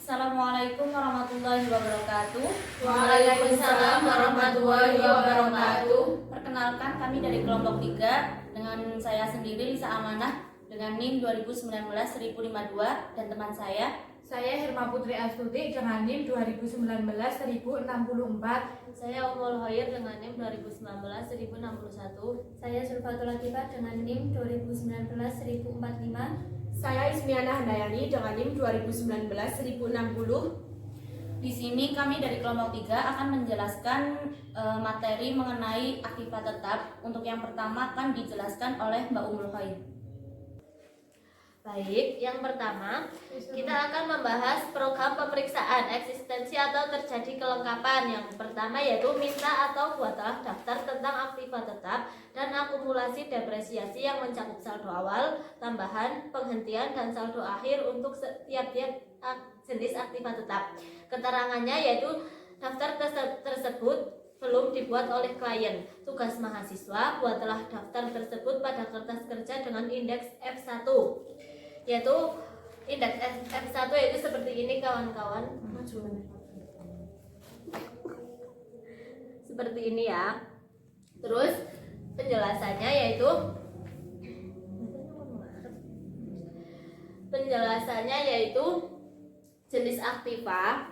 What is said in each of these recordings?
Assalamualaikum warahmatullahi wabarakatuh. Waalaikumsalam warahmatullahi wabarakatuh. Perkenalkan, kami dari kelompok 3 dengan saya sendiri Lisa Amanah dengan NIM 2019-1052 dan teman saya Herma Putri Astuti dengan NIM 2019-1064. Saya Ummul Khair dengan NIM 2019-1061. Saya Zulfatul Latifah dengan NIM 2019-1045. Saya Ismiana Handayani dengan NIM 2019-1060. Di sini kami dari kelompok 3 akan menjelaskan materi mengenai aktiva tetap. Untuk yang pertama akan dijelaskan oleh Mbak Ummul Khair. Baik, yang pertama kita akan membahas program pemeriksaan eksistensi atau terjadi kelengkapan. Yang pertama yaitu minta atau buatlah daftar tentang aktiva tetap dan akumulasi depresiasi yang mencakup saldo awal, tambahan, penghentian, dan saldo akhir untuk setiap-tiap jenis aktiva tetap. Keterangannya yaitu daftar tersebut belum dibuat oleh klien. Tugas mahasiswa, buatlah daftar tersebut pada kertas kerja dengan indeks F1. Yaitu indeks F1 yaitu seperti ini kawan-kawan. Seperti ini ya. Terus penjelasannya yaitu jenis aktiva.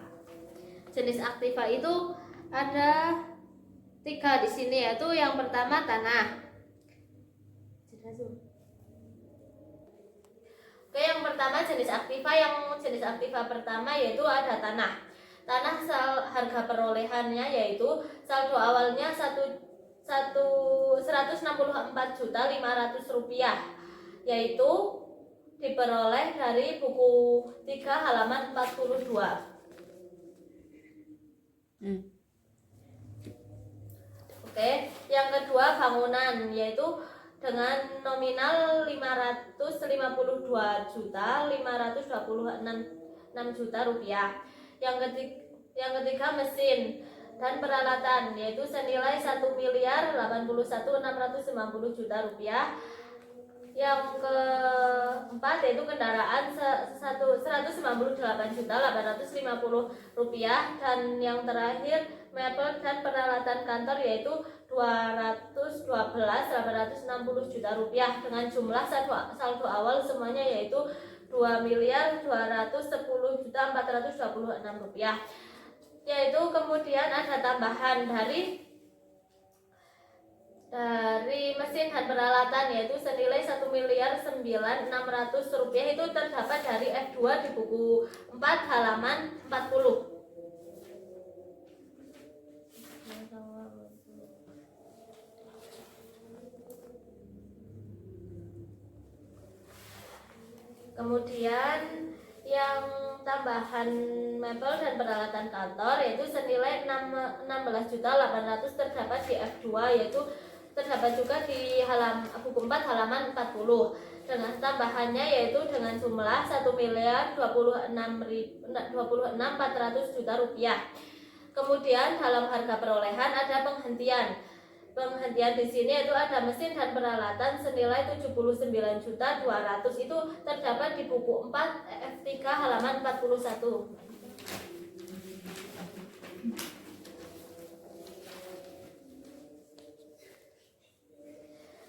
Jenis aktiva itu ada 3 di sini, yaitu yang pertama tanah. Oke, yang pertama jenis aktiva. Yang jenis aktiva pertama yaitu ada tanah. Tanah harga perolehannya yaitu saldo awalnya 164.500.000 rupiah, yaitu diperoleh dari buku 3 halaman 42. Oke, yang kedua bangunan, yaitu dengan nominal 552.526.000 rupiah. Yang ketiga mesin dan peralatan, yaitu senilai 1.081.690.000 rupiah. Yang keempat yaitu kendaraan 198.850.000 rupiah, dan yang terakhir mebel dan peralatan kantor yaitu 212.860.000 rupiah dengan jumlah saldo awal semuanya yaitu 2.210.426 rupiah. Yaitu kemudian ada tambahan dari mesin dan peralatan yaitu senilai 1.900.600 rupiah, itu terdapat dari F2 di buku 4 halaman 40. Kemudian yang tambahan mebel dan peralatan kantor yaitu senilai 16.800 terdapat di F2, yaitu terdapat juga di buku 4 halaman 40. Dengan tambahannya yaitu dengan jumlah 1.026.400.000 rupiah. Kemudian dalam harga perolehan ada penghentian. Penghentian di sini yaitu ada mesin dan peralatan senilai 79.200.000, itu terdapat di buku 4 F3 halaman 41.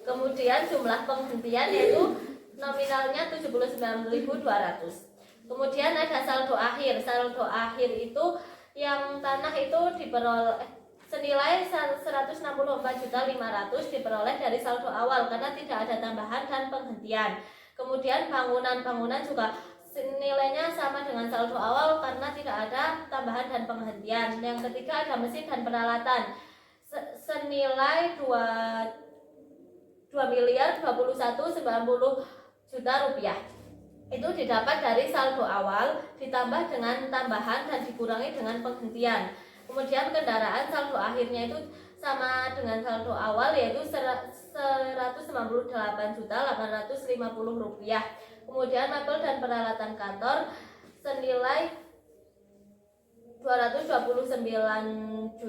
Kemudian jumlah penghentian yaitu nominalnya 79.200. Kemudian ada saldo akhir. Saldo akhir itu yang tanah itu diperoleh senilai 164.500.000 diperoleh dari saldo awal karena tidak ada tambahan dan penghentian. Kemudian bangunan juga nilainya sama dengan saldo awal karena tidak ada tambahan dan penghentian. Yang ketiga ada mesin dan peralatan senilai 2.021.90 rupiah. Itu didapat dari saldo awal ditambah dengan tambahan dan dikurangi dengan penghentian. Kemudian kendaraan saldo akhirnya itu sama dengan saldo awal yaitu 198.850.000 rupiah. Kemudian mebel dan peralatan kantor senilai 229.660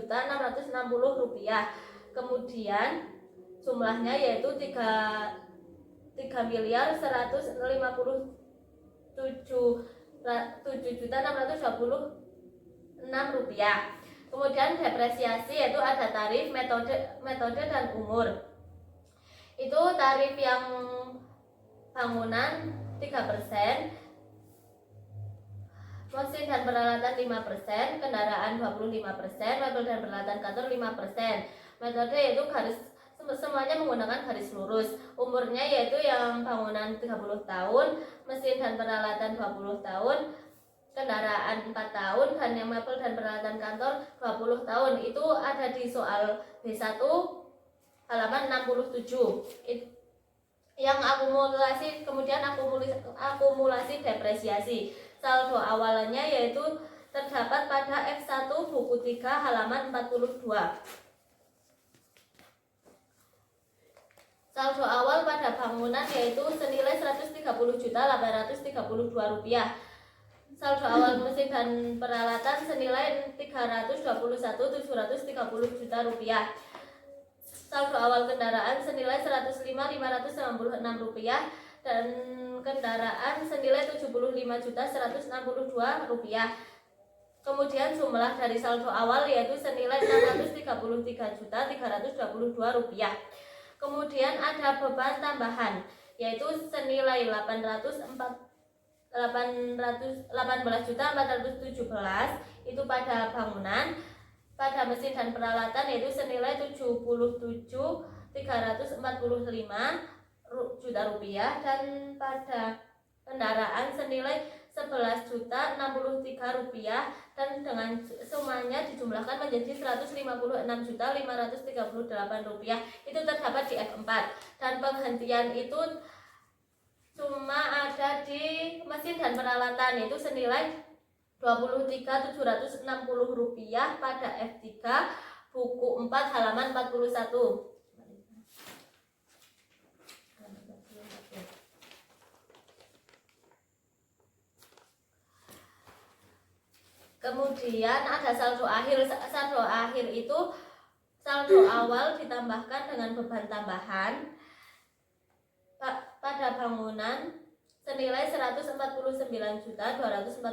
rupiah. Kemudian jumlahnya yaitu 3.157 Rp7.626. Kemudian depresiasi yaitu ada tarif, metode dan umur. Itu tarif yang bangunan 3%, mesin dan peralatan 5%, kendaraan 25%, mebel dan peralatan kantor 5%. Metode yaitu semuanya menggunakan garis lurus. Umurnya yaitu yang bangunan 30 tahun, mesin dan peralatan 20 tahun, kendaraan 4 tahun, dan yang mebel dan peralatan kantor 20 tahun. Itu ada di soal B1 halaman 67. Yang akumulasi, kemudian akumulasi depresiasi. Saldo awalnya yaitu terdapat pada F1 buku 3 halaman 42. Saldo awal pada bangunan yaitu senilai Rp130.832. Saldo awal mesin dan peralatan senilai Rp321.730 juta. Saldo awal kendaraan senilai Rp105.596 dan kendaraan senilai Rp75.162. Kemudian jumlah dari saldo awal yaitu senilai Rp633.322. Kemudian ada beban tambahan yaitu senilai Rp18.417 itu pada bangunan. Pada mesin dan peralatan yaitu senilai Rp77.345 dan pada kendaraan senilai Rp11.063 dan dengan semuanya dijumlahkan menjadi Rp156.538. Itu terdapat di F4. Dan penghentian itu cuma ada di mesin dan peralatan yaitu senilai Rp23.760 pada F3 buku 4 halaman 41. Kemudian ada saldo akhir. Saldo akhir itu saldo awal ditambahkan dengan beban tambahan pada bangunan senilai Rp149.249.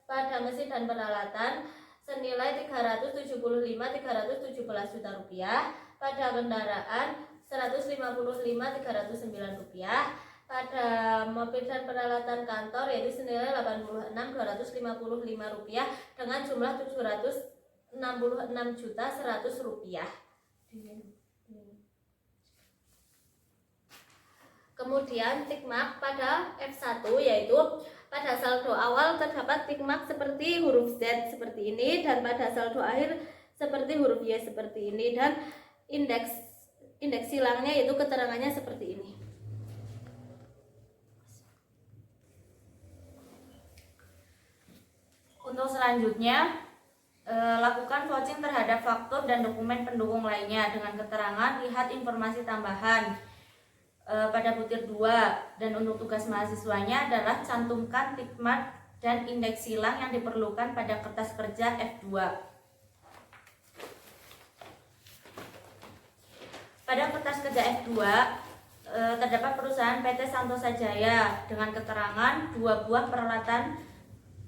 Pada mesin dan peralatan senilai Rp375.317 juta. Pada kendaraan Rp155.309. Pada mobil dan peralatan kantor yaitu senilai Rp86.255 dengan jumlah Rp766.100. Kemudian tick mark pada F1 yaitu pada saldo awal terdapat tick mark seperti huruf Z seperti ini, dan pada saldo akhir seperti huruf Y seperti ini, dan indeks silangnya yaitu keterangannya seperti ini. Untuk selanjutnya, lakukan vouching terhadap faktur dan dokumen pendukung lainnya dengan keterangan lihat informasi tambahan pada butir 2, dan untuk tugas mahasiswanya adalah cantumkan tick mark dan indeks silang yang diperlukan pada kertas kerja F2. Pada kertas kerja F2 terdapat perusahaan PT Santosa Jaya dengan keterangan 2 buah peralatan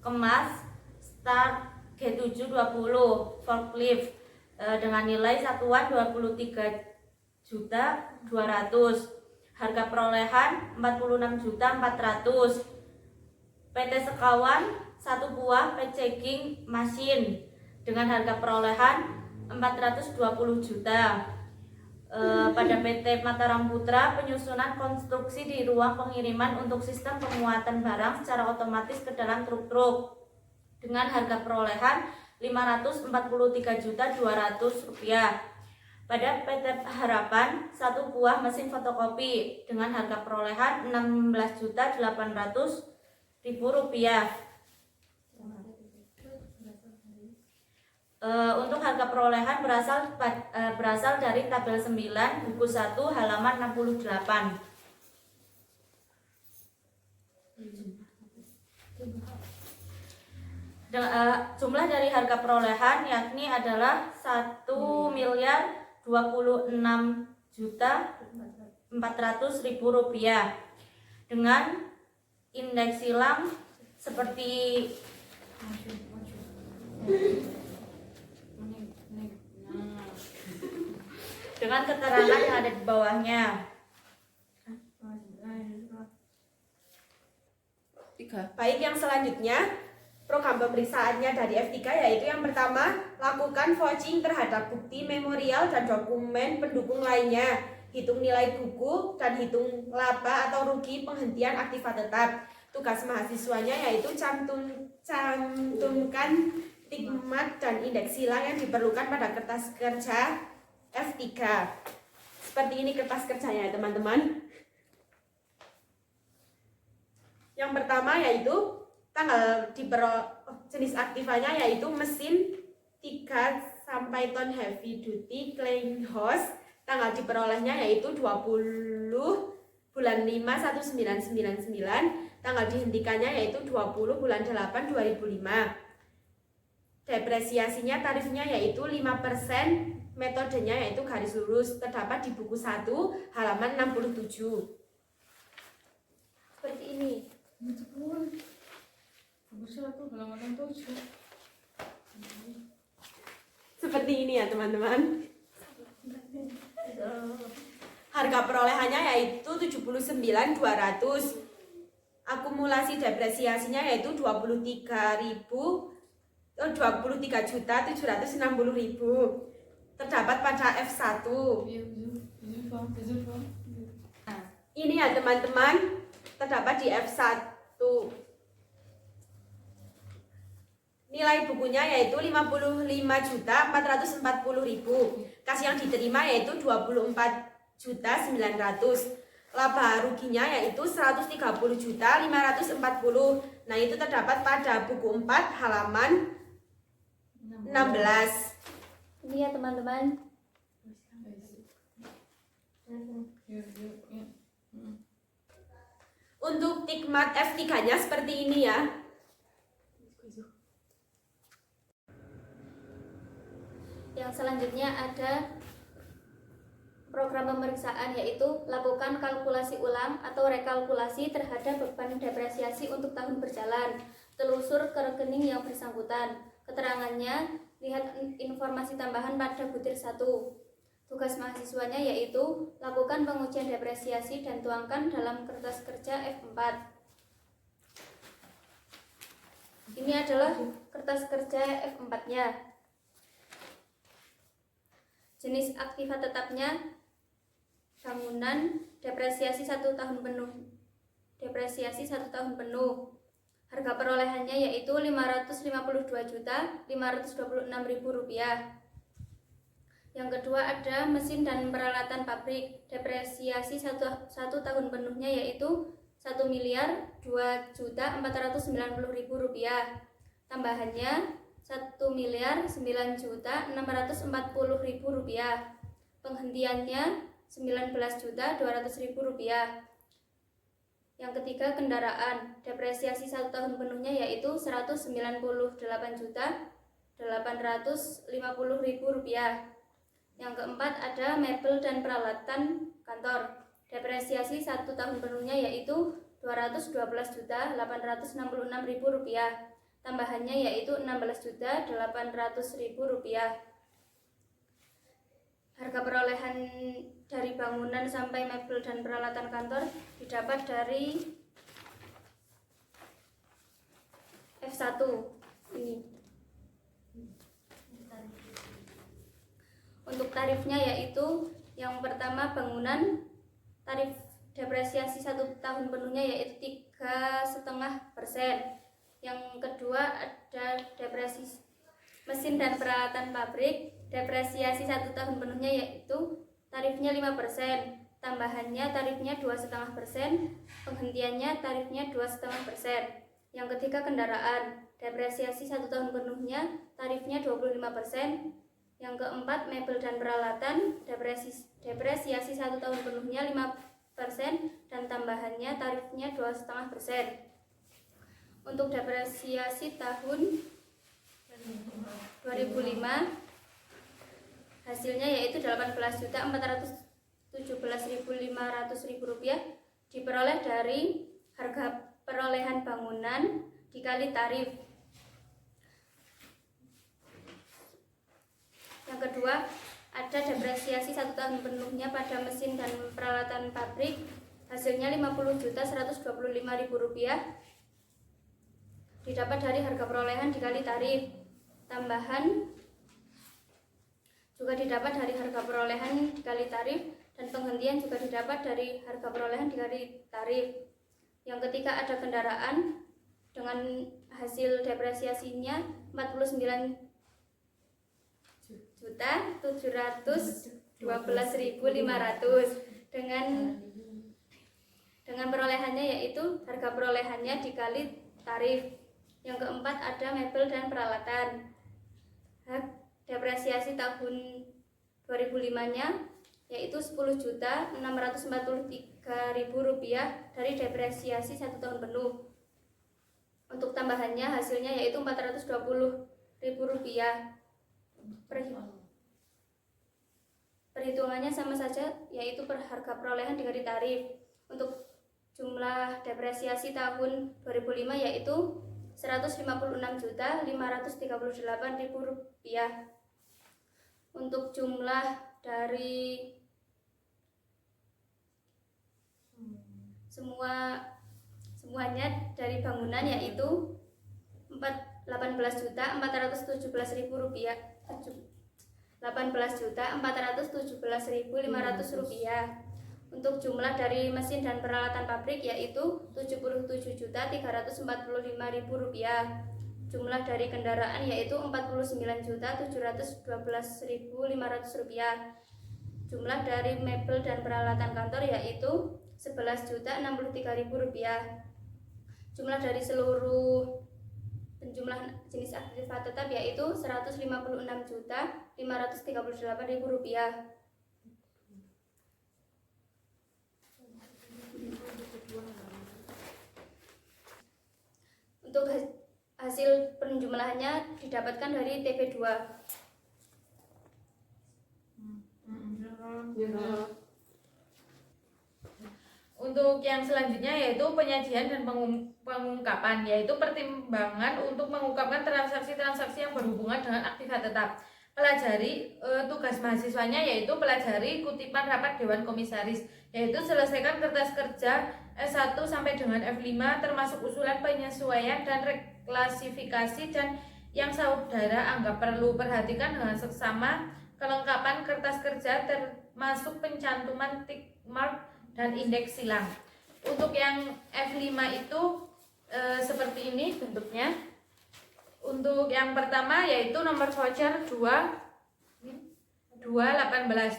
kemas Start G720 forklift dengan nilai satuan Rp23.200.000. Harga perolehan Rp46.400.000. PT Sekawan 1 buah packing machine dengan harga perolehan Rp420 juta. Pada PT Mataram Putra penyusunan konstruksi di ruang pengiriman untuk sistem penguatan barang secara otomatis ke dalam truk-truk dengan harga perolehan Rp543.200.000. Pada PT Harapan 1 buah mesin fotokopi dengan harga perolehan Rp16.800.000. Untuk harga perolehan berasal dari tabel 9 buku 1 halaman 68. Jumlah dari harga perolehan yakni adalah Rp1.026.400.000 dengan indeks silang seperti dengan keterangan yang ada di bawahnya. Baik, yang selanjutnya program pemeriksaannya dari F3 yaitu yang pertama, lakukan vouching terhadap bukti memorial dan dokumen pendukung lainnya, hitung nilai buku dan hitung laba atau rugi penghentian aktiva tetap. Tugas mahasiswanya yaitu cantumkan stigmat dan indeks silang yang diperlukan pada kertas kerja F3. Seperti ini kertas kerjanya ya teman-teman. Yang pertama yaitu jenis aktivanya yaitu mesin 3 sampai ton heavy duty clean house. Tanggal diperolehnya yaitu 20 bulan 5 1999. Tanggal dihentikannya yaitu 20 bulan 8 2005. Depresiasinya tarifnya yaitu 5%, metodenya yaitu garis lurus, terdapat di buku 1 halaman 67. Seperti ini. Seperti ini ya teman-teman. Harga perolehannya yaitu 79.200. Akumulasi depresiasinya yaitu 23.760.000. Terdapat pada F1. Ini ya teman-teman, terdapat di F1. Nilai bukunya yaitu 55.440.000. Kas yang diterima yaitu 24.900. Laba ruginya yaitu 130.540. Nah, itu terdapat pada buku 4 halaman 16. Ini ya teman-teman. Untuk stigmat F3-nya seperti ini ya. Yang selanjutnya ada program pemeriksaan, yaitu lakukan kalkulasi ulang atau rekalkulasi terhadap beban depresiasi untuk tahun berjalan. Telusur ke rekening yang bersangkutan. Keterangannya, lihat informasi tambahan pada butir 1. Tugas mahasiswanya yaitu lakukan pengujian depresiasi dan tuangkan dalam kertas kerja F4. Ini adalah kertas kerja F4-nya. Jenis aktiva tetapnya bangunan, depresiasi 1 tahun penuh. Harga perolehannya yaitu Rp552.526.000. Yang kedua ada mesin dan peralatan pabrik, depresiasi 1 tahun penuhnya yaitu Rp1.002.490.000. Tambahannya Rp1.009.640.000. Penghentiannya Rp19.200.000. Yang ketiga kendaraan, depresiasi 1 tahun penuhnya yaitu Rp198.850.000. Yang keempat ada mebel dan peralatan kantor, depresiasi 1 tahun penuhnya yaitu Rp212.866.000. Tambahannya yaitu Rp16.800.000. Harga perolehan dari bangunan sampai mebel dan peralatan kantor didapat dari F1 ini. Untuk tarifnya yaitu yang pertama bangunan, tarif depresiasi 1 tahun penuhnya yaitu 3,5%. Yang kedua ada depresiasi mesin dan peralatan pabrik, depresiasi 1 tahun penuhnya yaitu tarifnya 5%, tambahannya tarifnya 2,5%, penghentiannya tarifnya 2,5%. Yang ketiga kendaraan, depresiasi 1 tahun penuhnya tarifnya 25%. Yang keempat mebel dan peralatan, depresiasi 1 tahun penuhnya 5% dan tambahannya tarifnya 2,5%. Untuk depresiasi tahun 2005 hasilnya yaitu Rp18.417.500.000 diperoleh dari harga perolehan perolehan bangunan dikali tarif. Yang kedua, ada depresiasi 1 tahun penuhnya pada mesin dan peralatan pabrik, hasilnya Rp50.125.000, didapat dari harga perolehan dikali tarif. Tambahan juga didapat dari harga perolehan dikali tarif, dan penghentian juga didapat dari harga perolehan dikali tarif. Yang ketiga, ada kendaraan dengan hasil depresiasinya 49.712.500 dengan perolehannya yaitu harga perolehannya dikali tarif. Yang keempat, ada mebel dan peralatan. Depresiasi tahun 2005-nya yaitu Rp10.643.000 dari depresiasi 1 tahun penuh. Untuk tambahannya hasilnya yaitu Rp420.000. Perhitungannya sama saja, yaitu harga perolehan dikali tarif. Untuk jumlah depresiasi tahun 2005 yaitu Rp156.538.000. Untuk jumlah dari semuanya dari bangunan yaitu Rp18.417.500. Untuk jumlah dari mesin dan peralatan pabrik yaitu Rp77.345.000. Jumlah dari kendaraan yaitu Rp49.712.500. Jumlah dari mebel dan peralatan kantor yaitu Rp11.063.000. Jumlah dari seluruh penjumlah jenis aktiva tetap yaitu Rp156.538.000. Untuk hasil penjumlahannya didapatkan dari TP2. Untuk yang selanjutnya yaitu penyajian dan pengungkapan, yaitu pertimbangan untuk mengungkapkan transaksi-transaksi yang berhubungan dengan aktiva tetap. Pelajari tugas mahasiswanya yaitu pelajari kutipan rapat Dewan Komisaris, yaitu selesaikan kertas kerja S1 sampai dengan F5 termasuk usulan penyesuaian dan reklasifikasi dan yang saudara anggap perlu. Perhatikan dengan seksama kelengkapan kertas kerja termasuk pencantuman tick mark dan indeks silang. Untuk yang F5 itu seperti ini bentuknya. Untuk yang pertama yaitu nomor voucher 218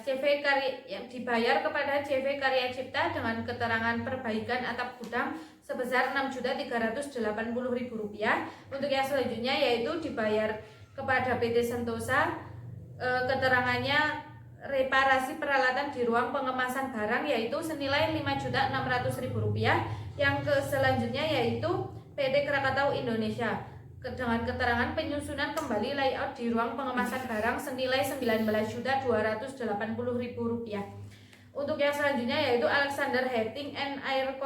CV yang dibayar kepada CV Karya Cipta dengan keterangan perbaikan atap gudang sebesar Rp6.380.000. Untuk yang selanjutnya yaitu dibayar kepada PT Sentosa keterangannya reparasi peralatan di ruang pengemasan barang yaitu senilai Rp5.600.000. Yang selanjutnya yaitu PT Krakatau Indonesia dengan keterangan penyusunan kembali layout di ruang pengemasan barang senilai Rp19.780.000. Untuk yang selanjutnya yaitu Alexander Heating and Air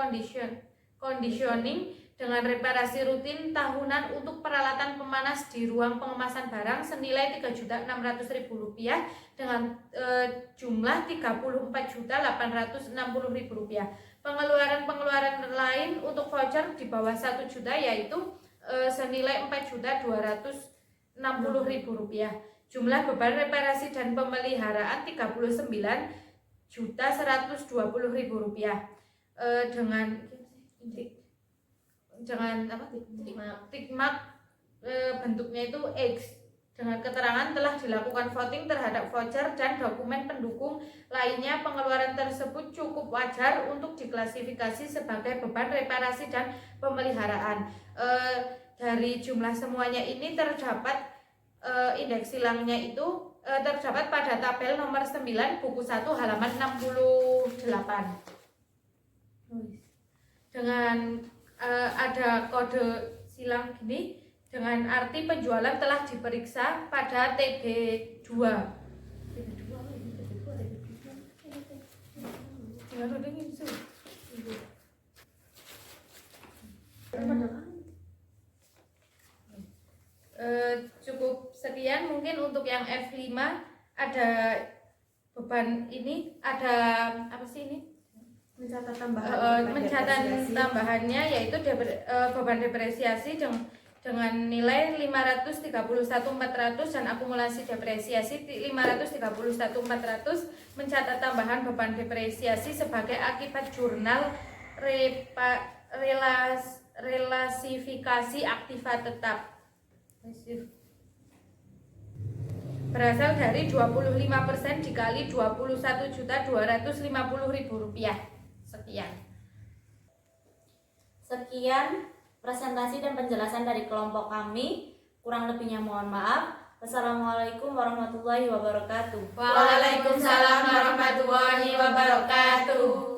Conditioning dengan reparasi rutin tahunan untuk peralatan pemanas di ruang pengemasan barang senilai Rp3.600.000 dengan jumlah Rp34.860.000. Pengeluaran lain untuk voucher di bawah 1 juta yaitu senilai Rp4.260.000. Jumlah beban reparasi dan pemeliharaan Rp39.120.000 dengan tick mark bentuknya itu X dengan keterangan telah dilakukan voting terhadap voucher dan dokumen pendukung lainnya. Pengeluaran tersebut cukup wajar untuk diklasifikasi sebagai beban reparasi dan pemeliharaan. Dari jumlah semuanya ini terdapat indeks silangnya itu terdapat pada tabel nomor 9 buku 1 halaman 68 dengan ada kode silang gini dengan arti penjualan telah diperiksa pada TB2. Cukup sekian. Mungkin untuk yang F5 ada beban ini, ada apa sih ini? Mencatat tambahan. Mencatat tambahannya yaitu beban depresiasi dengan nilai 531.400 dan akumulasi depresiasi 531.400, mencatat tambahan beban depresiasi sebagai akibat jurnal relasifikasi aktiva tetap berasal dari 25% dikali Rp21.250.000. Sekian presentasi dan penjelasan dari kelompok kami. Kurang lebihnya mohon maaf. Wassalamualaikum warahmatullahi wabarakatuh. Waalaikumsalam warahmatullahi wabarakatuh.